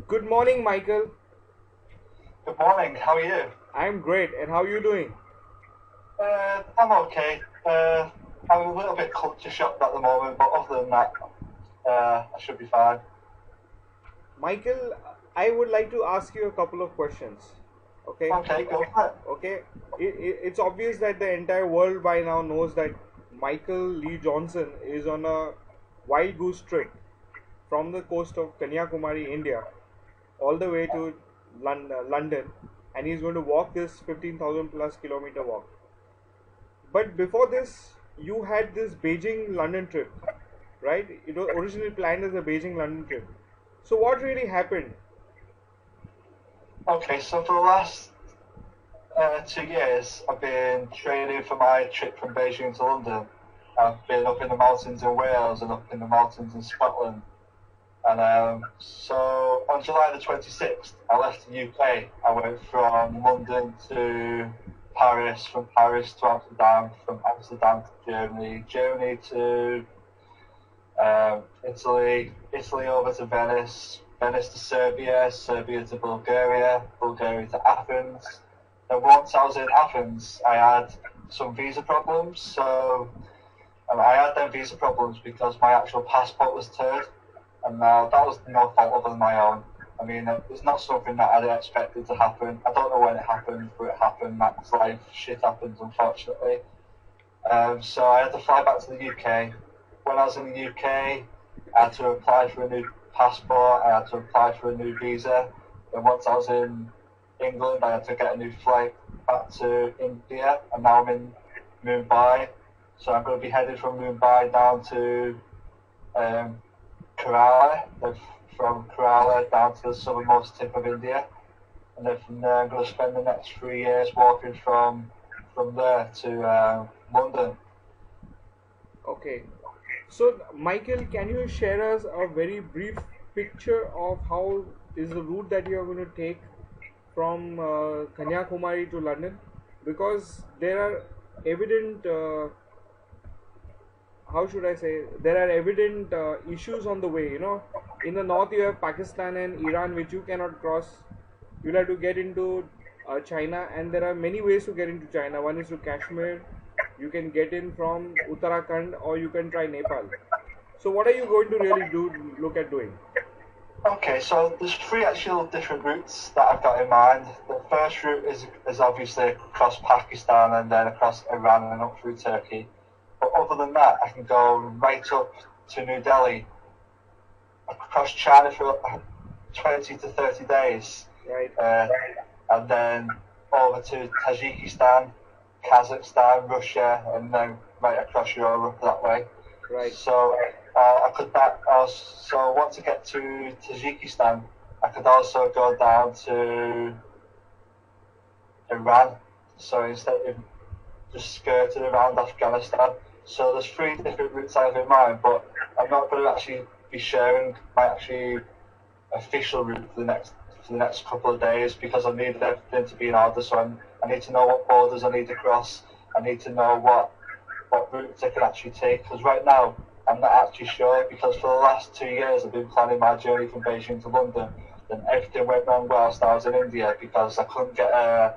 Good morning, Michael. Good morning. How are you? I'm great, and how are you doing? I'm okay. I'm a little bit culture shocked at the moment, but other than that, I should be fine. Michael, I would like to ask you a couple of questions. Okay? Okay, go for it. Okay? It's obvious that the entire world by now knows that Michael Lee Johnson is on a wild goose trip from the coast of Kanyakumari, India, all the way to London, and he's going to walk this 15,000 plus kilometer walk. But before this, you had this Beijing London trip, right? It was originally planned as a Beijing London trip. So what really happened? Okay, so for the last 2 years, I've been training for my trip from Beijing to London. I've been up in the mountains in Wales and up in the mountains in Scotland. And so on July the 26th, I left the UK. I went from London to Paris, from Paris to Amsterdam, from Amsterdam to Germany, Germany to Italy, Italy over to Venice, Venice to Serbia, Serbia to Bulgaria, Bulgaria to Athens. Then once I was in Athens, I had some visa problems. So I had them visa problems because my actual passport was turned, and now that was no fault other than my own. I mean, it's not something that I'd expected to happen. I don't know when it happened, but it happened. That's life. Shit happens, unfortunately. So I had to fly back to the UK. When I was in the UK, I had to apply for a new passport. I had to apply for a new visa. Then once I was in England, I had to get a new flight back to India, and now I'm in Mumbai. So I'm going to be headed from Mumbai down to um, Kerala, then from Kerala down to the southernmost tip of India, and then from there I'm going to spend the next 3 years walking from there to London. Okay. So Michael, can you share us a very brief picture of how is the route that you are going to take from Kanyakumari to London? Because there are evident how should I say, there are evident issues on the way. In the north you have Pakistan and Iran, which you cannot cross. You'll have to get into China, and there are many ways to get into China. One is to Kashmir. You can get in from Uttarakhand, or you can try Nepal. So, what are you going to really do? Look at doing. Okay, so there's three actual different routes that I've got in mind. The first route is obviously across Pakistan and then across Iran and up through Turkey. But other than that, I can go right up to New Delhi, across China for 20 to 30 days, Right, uh, and then over to Tajikistan, Kazakhstan, Russia, and then right across Europe that way. right, So I could that also once I get to Tajikistan, I could also go down to Iran. So instead of just skirting around Afghanistan. So there's three different routes I have in mind, but I'm not going to actually be sharing my actually official route for the next couple of days because I need everything to be in order. So I need to know what borders I need to cross. I need to know what routes I can actually take. Because right now I'm not actually sure because for the last 2 years I've been planning my journey from Beijing to London. Then everything went wrong whilst I was in India because I couldn't get a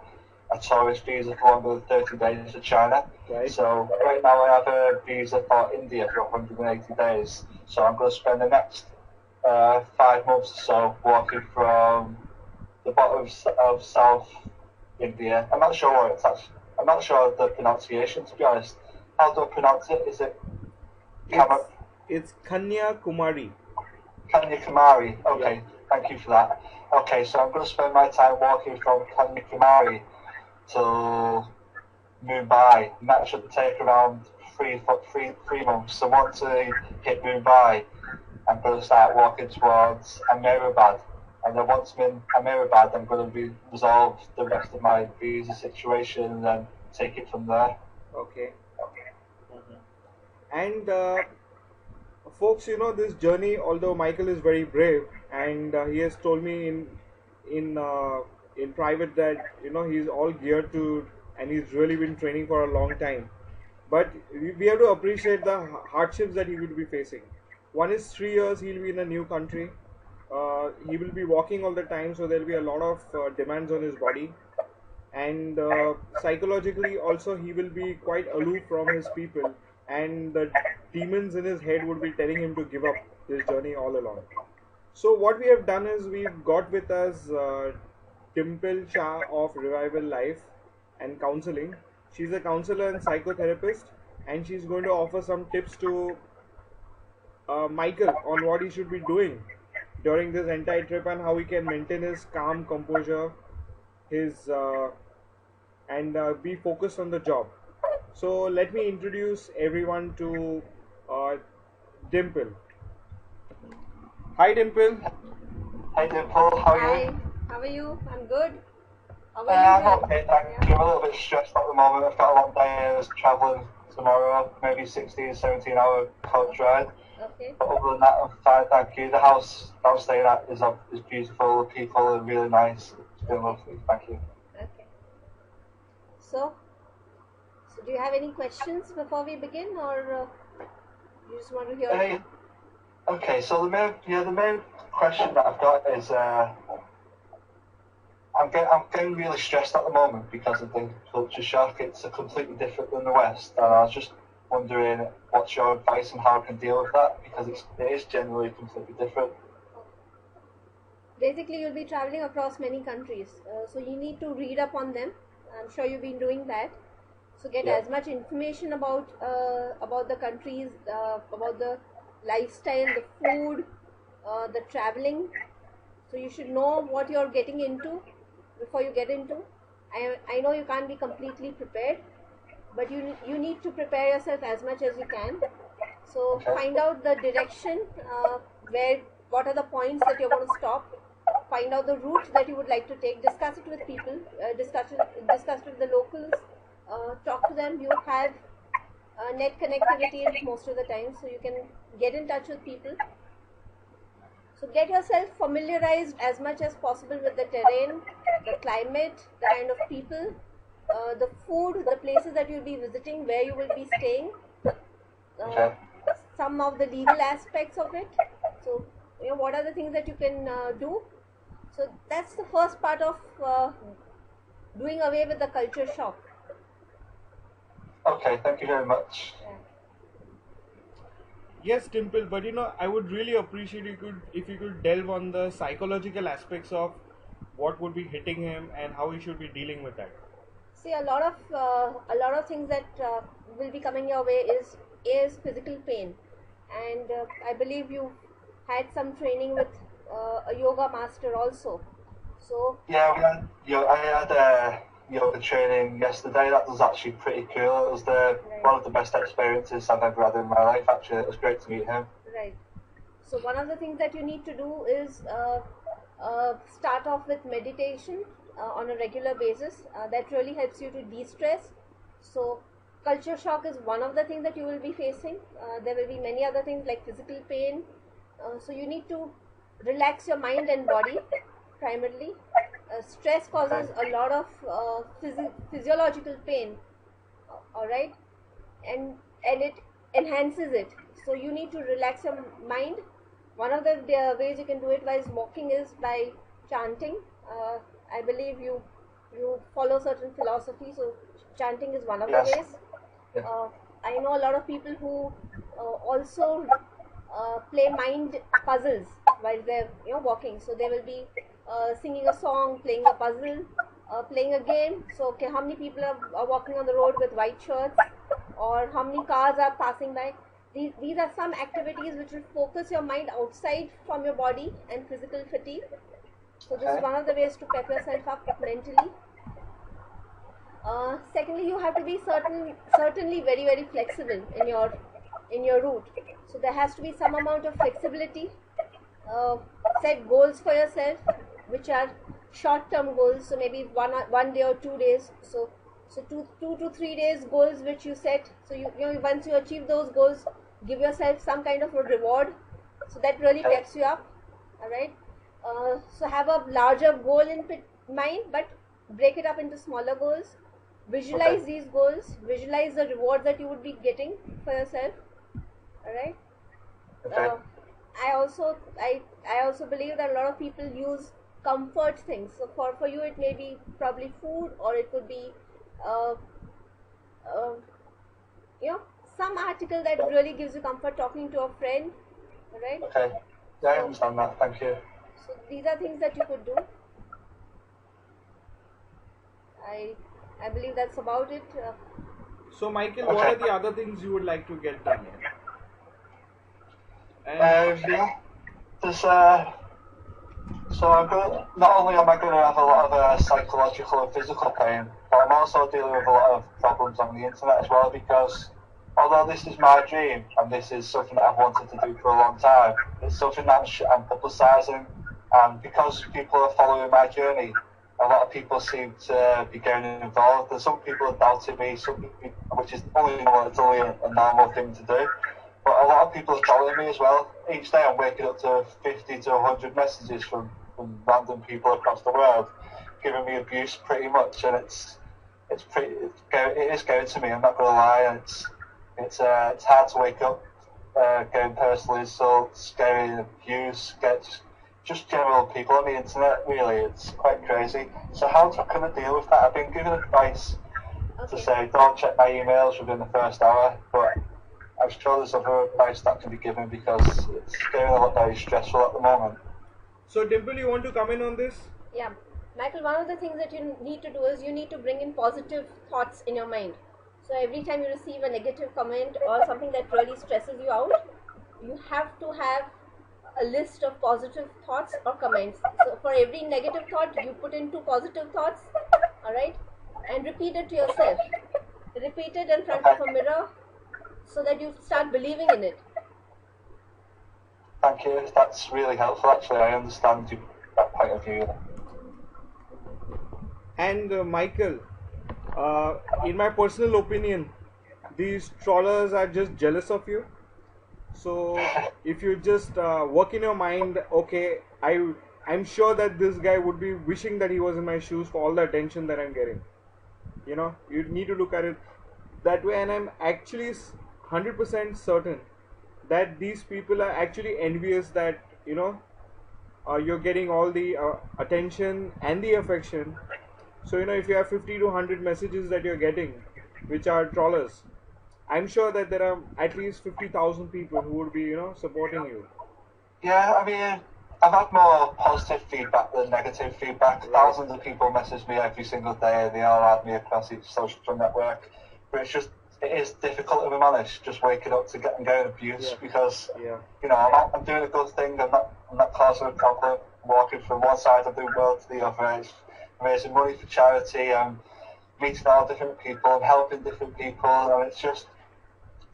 tourist visa for longer than 30 days to China. right. So right now I have a visa for India for 180 days. So I'm going to spend the next 5 months or so walking from the bottom of South India. I'm not sure what it's actually. I'm not sure of the pronunciation, to be honest. How do I pronounce it? Is it It's Kama, it's Kanyakumari. Kanyakumari? Yeah. Okay, thank you for that. Okay, so I'm going to spend my time walking from Kanyakumari to Mumbai, and that should take around 3 months. So once I hit Mumbai, I'm going to start walking towards Ahmedabad. And then once I'm in Ahmedabad, I'm going to resolve the rest of my visa situation and then take it from there. Okay. Mhm. And folks, this journey. Although Michael is very brave, and he has told me in in private that he's all geared to, and he's really been training for a long time. But we have to appreciate the hardships that he will be facing. One is 3 years he'll be in a new country. he will be walking all the time, so there will be a lot of demands on his body, and psychologically also he will be quite aloof from his people, and the demons in his head would be telling him to give up this journey all along. So what we have done is we've got with us Dimple Shah of Revival Life and Counseling. She's a counselor and psychotherapist, and she's going to offer some tips to Michael on what he should be doing during this entire trip and how he can maintain his calm composure, his and be focused on the job. So let me introduce everyone to uh, Dimple. Hi, Dimple. Hi Dimple, how are Hi, you? how are you? I'm good. How are you I'm doing? okay, thank you. I'm a little bit stressed at the moment. I've got a long day. I was travelling tomorrow, maybe 16, 17-hour coach ride. Okay, But other than that, I'm fine, thank you. The house that I'm staying at is beautiful. The people are really nice. It's been okay, lovely, thank you. okay. So, so do you have any questions before we begin, or you just want to hear? Uh, okay, so the main question that I've got is I'm getting really stressed at the moment because of the culture shock. It's a completely different than the West, and I was just wondering what's your advice on how I can deal with that because it is generally completely different. Basically, you'll be traveling across many countries, so you need to read up on them. I'm sure you've been doing that. So get Yeah. as much information about the countries, about the lifestyle, the food, the traveling. So you should know what you're getting into before you get into. I know you can't be completely prepared, but you need to prepare yourself as much as you can. So Okay. find out the direction, where what are the points that you're going to stop. Find out the route that you would like to take. Discuss it with people. Discuss it with the locals. Talk to them. You have net connectivity most of the time, so you can get in touch with people. So get yourself familiarized as much as possible with the terrain, the climate, the kind of people, the food, the places that you'll be visiting, where you will be staying, Okay. some of the legal aspects of it. So, what are the things that you can do? So that's the first part of doing away with the culture shock. Okay. Thank you very much. Yeah. Yes, Dimple, but I would really appreciate if you could delve on the psychological aspects of what would be hitting him and how he should be dealing with that. See, a lot of things that will be coming your way is physical pain, and I believe you had some training with a yoga master also. So Yeah, I had yoga training yesterday. That was actually pretty cool. It was right, one of the best experiences I've ever had in my life. Actually, it was great to meet him. right. So one of the things that you need to do is start off with meditation on a regular basis. That really helps you to de-stress. So culture shock is one of the things that you will be facing. There will be many other things like physical pain. So you need to relax your mind and body primarily. Stress causes a lot of physiological pain. All right, and it enhances it. So you need to relax your mind. One of the ways you can do it while walking is by chanting. I believe you follow certain philosophy, so chanting is one of the Yes. ways. Yeah. I know a lot of people who also play mind puzzles while they're walking. So they will be singing a song, playing a puzzle, playing a game. So okay, how many people are walking on the road with white shirts, or how many cars are passing by? These are some activities which will focus your mind outside from your body and physical fatigue. So this is Okay. one of the ways to pep yourself up mentally. Secondly, you have to be certainly very very flexible in your route. So there has to be some amount of flexibility. Set goals for yourself, which are short-term goals. So maybe one day or 2 days. So two to 3 days goals which you set. So once you achieve those goals, give yourself some kind of a reward. So that really Okay. peps you up. All right. So have a larger goal in mind, but break it up into smaller goals. Visualize Okay. these goals. Visualize the rewards that you would be getting for yourself. All right. Okay. I also I also believe that a lot of people use comfort things. So for you, it may be probably food, or it could be, uh, uh, you know, some article that Yeah. really gives you comfort, talking to a friend, right? Okay. Yeah, I So, understand that. Thank you. so these are things that you could do. I I believe that's about it. So, Michael, what Okay. are the other things you would like to get done here? And Yeah. There's So I'm going. Not only am I going to have a lot of psychological and physical pain, but I'm also dealing with a lot of problems on the internet as well. Because although this is my dream and this is something that I've wanted to do for a long time, it's something that I'm publicising. And because people are following my journey, a lot of people seem to be getting involved. There's some people that doubted me, which is only it's only a normal thing to do. But a lot of people are following me as well. Each day I'm waking up to 50 to 100 messages from random people across the world, giving me abuse pretty much, and it is going to me. I'm not going to lie. And it's hard to wake up, getting personal insults, getting abuse, just general people on the internet. Really, it's quite crazy. So how can I deal with that? I've been given advice to Okay. say don't check my emails within the first hour, but I'm sure there's other advice that can be given because it's getting a lot very stressful at the moment. so, Dimple, you want to come in on this? Yeah, Michael, one of the things that you need to do is you need to bring in positive thoughts in your mind. So every time you receive a negative comment or something that really stresses you out, you have to have a list of positive thoughts or comments. So for every negative thought, you put in 2 positive thoughts, all right, and repeat it to yourself. Repeat it in front of a mirror so that you start believing in it. Thank you. That's really helpful. Actually, I understand that point of view. And Michael, in my personal opinion, these trawlers are just jealous of you. So if you just work in your mind, okay, I'm sure that this guy would be wishing that he was in my shoes for all the attention that I'm getting. You need to look at it that way, and I'm actually 100% certain that these people are actually envious that you're getting all the attention and the affection. So if you have 50 to 100 messages that you're getting, which are trawlers, I'm sure that there are at least 50,000 people who would be supporting you. Yeah, I mean, I've had more positive feedback than negative feedback. Right. Thousands of people message me every single day, and they all add me across each social network. But it is difficult, if I'm honest, just waking up to getting abuse because Yeah. I'm doing a good thing. I'm not causing a problem. I'm walking from one side of the world to the other. It's raising money for charity. I'm meeting all different people. I'm helping different people, and it's just.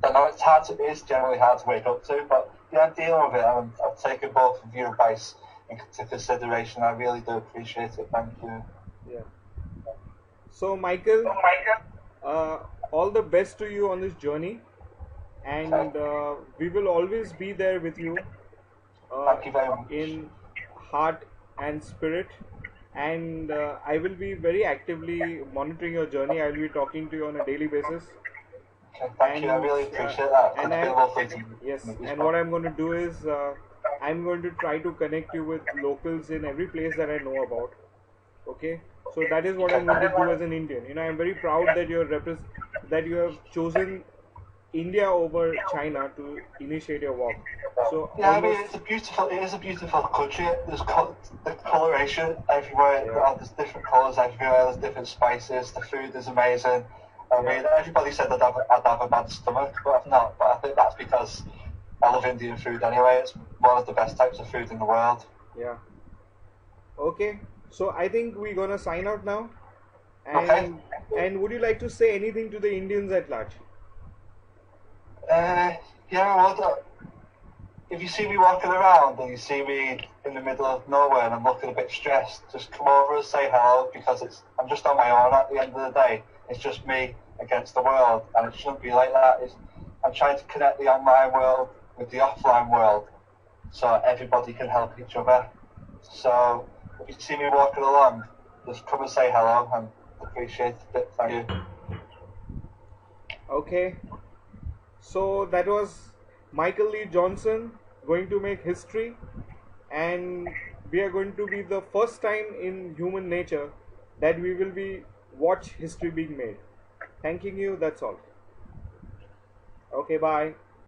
I know it is generally hard to wake up to, but yeah, I'm dealing with it, and I've taken both of your advice into consideration. I really do appreciate it. Thank you. Yeah. So, Michael, all the best to you on this journey, and we will always be there with you Thank you very much. in heart and spirit. And I will be very actively monitoring your journey. I will be talking to you on a daily basis. Okay, thank you. I really appreciate that. And It's been lovely to yes, meet you. and what I'm going to do is I'm going to try to connect you with locals in every place that I know about. Okay, so that is what I'm going to do as an Indian. I'm very proud that that you have chosen India over China to initiate your walk. So Yeah, I mean, almost it is a beautiful country. There's the coloration everywhere. Yeah. There's different colours everywhere. There's different spices. The food is amazing. I mean, everybody said I'd have a bad stomach, but I've not. But I think that's because I love Indian food anyway. It's one of the best types of food in the world. yeah. Okay, so I think we're gonna sign out now. Okay. And would you like to say anything to the Indians at large? Yeah, well, if you see me walking around and you see me in the middle of nowhere and I'm looking a bit stressed, just come over and say hello because I'm just on my own at the end of the day. It's just me against the world, and it shouldn't be like that. I'm trying to connect the online world with the offline world so everybody can help each other. So if you see me walking along, just come and say hello and appreciate it. Thank you. Okay, so that was Michael Lee Johnson going to make history, and we are going to be the first time in human nature that we will be watch history being made. Thanking you. That's all. Okay, bye.